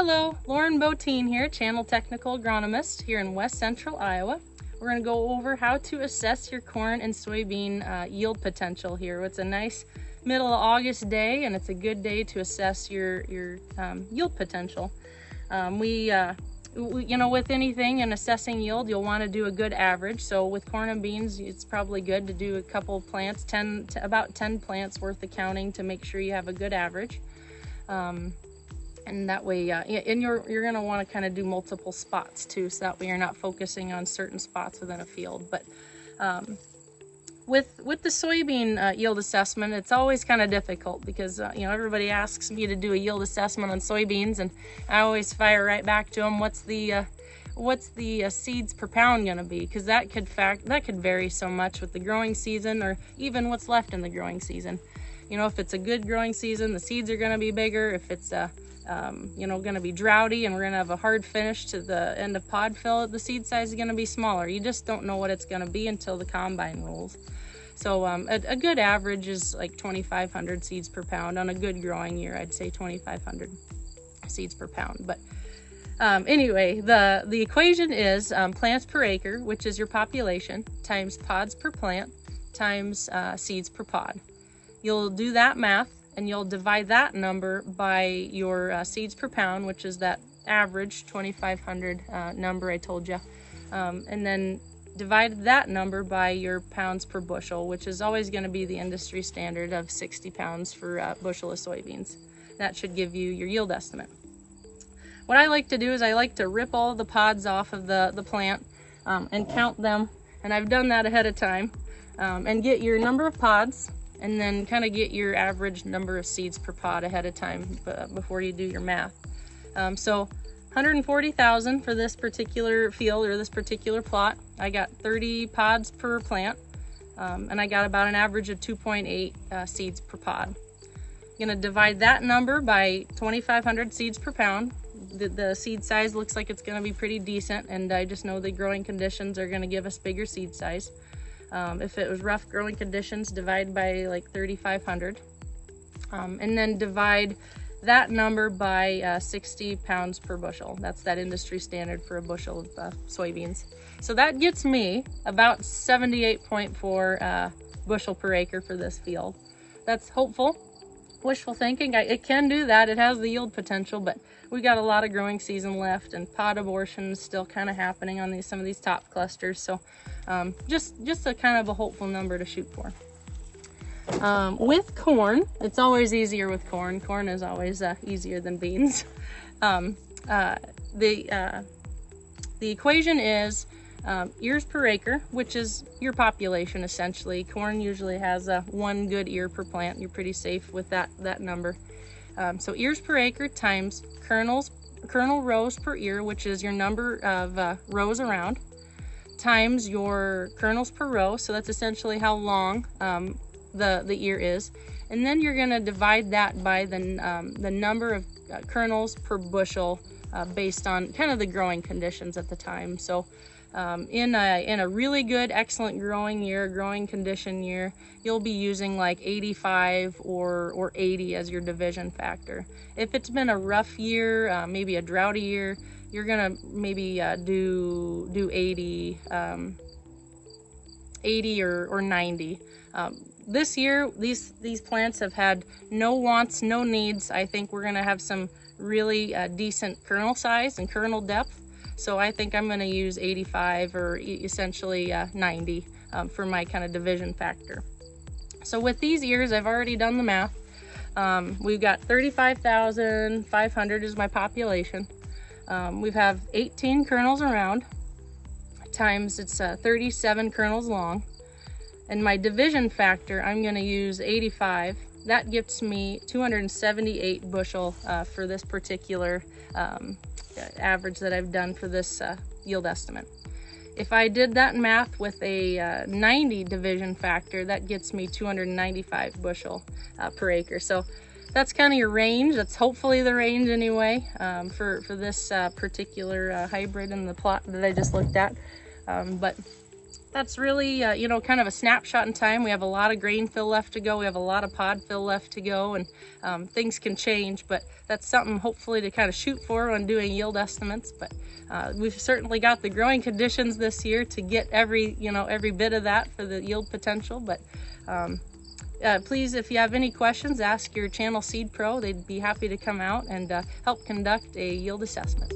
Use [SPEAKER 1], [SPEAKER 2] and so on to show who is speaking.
[SPEAKER 1] Hello, Lauren Botine here, Channel Technical Agronomist here in West Central Iowa. We're going to go over how to assess your corn and soybean yield potential here. It's a nice middle of August day, and it's a good day to assess your yield potential. You know, with anything in assessing yield, you'll want to do a good average. So with corn and beans, it's probably good to do a couple of plants, about 10 plants worth of counting to make sure you have a good average. And that way, and you're going to want to kind of do multiple spots too, so that way you're not focusing on certain spots within a field. But with the soybean yield assessment, it's always kind of difficult because you know, everybody asks me to do a yield assessment on soybeans, and I always fire right back to them, what's the seeds per pound going to be? Because that could vary so much with the growing season, or even what's left in the growing season. You know, if it's a good growing season, the seeds are going to be bigger. If it's you know, going to be droughty and we're going to have a hard finish to the end of pod fill, the seed size is going to be smaller. You just don't know what it's going to be until the combine rolls. So a good average is like 2,500 seeds per pound. On a good growing year, I'd say 2,500 seeds per pound. But anyway, the equation is plants per acre, which is your population, times pods per plant, times seeds per pod. You'll do that math, and you'll divide that number by your seeds per pound, which is that average 2,500 number I told you. And then divide that number by your pounds per bushel, which is always going to be the industry standard of 60 pounds for a bushel of soybeans. That should give you your yield estimate. What I like to do is I like to rip all the pods off of the plant and count them. And I've done that ahead of time. And get your number of pods, and then kind of get your average number of seeds per pod ahead of time before you do your math. So 140,000 for this particular field or this particular plot. I got 30 pods per plant, and I got about an average of 2.8 seeds per pod. I'm gonna divide that number by 2,500 seeds per pound. The seed size looks like it's gonna be pretty decent, and I just know the growing conditions are gonna give us bigger seed size. If it was rough growing conditions, divide by like 3,500, and then divide that number by 60 pounds per bushel. That's that industry standard for a bushel of soybeans. So that gets me about 78.4 bushel per acre for this field. That's hopeful, wishful thinking. It can do that. It has the yield potential, but we got a lot of growing season left, and pod abortion is still kind of happening on some of these top clusters. So just a kind of a hopeful number to shoot for. With corn, it's always easier with corn. Corn is always easier than beans. The equation is ears per acre, which is your population essentially. Corn usually has one good ear per plant. You're pretty safe with that number. So ears per acre times kernel rows per ear, which is your number of rows around, times your kernels per row. So that's essentially how long the ear is. And then you're going to divide that by the number of kernels per bushel based on kind of the growing conditions at the time. So in a really good, excellent growing condition year, you'll be using like 85 or 80 as your division factor. If it's been a rough year, maybe a droughty year, you're gonna maybe do 80 or 90. This year, these plants have had no wants, no needs. I think we're gonna have some really decent kernel size and kernel depth. So I think I'm going to use 85 or essentially 90 for my kind of division factor. So with these ears, I've already done the math. We've got 35,500 is my population. We have 18 kernels around, times it's 37 kernels long. And my division factor, I'm going to use 85. That gets me 278 bushel for this particular average that I've done for this yield estimate. If I did that math with a 90 division factor, that gets me 295 bushel per acre. So that's kind of your range. That's hopefully the range anyway for this particular hybrid in the plot that I just looked at. But That's really, you know, kind of a snapshot in time. We have a lot of grain fill left to go. We have a lot of pod fill left to go, and things can change, but that's something hopefully to kind of shoot for when doing yield estimates. But we've certainly got the growing conditions this year to get every bit of that for the yield potential. But please, if you have any questions, ask your channel seed pro. They'd be happy to come out and help conduct a yield assessment.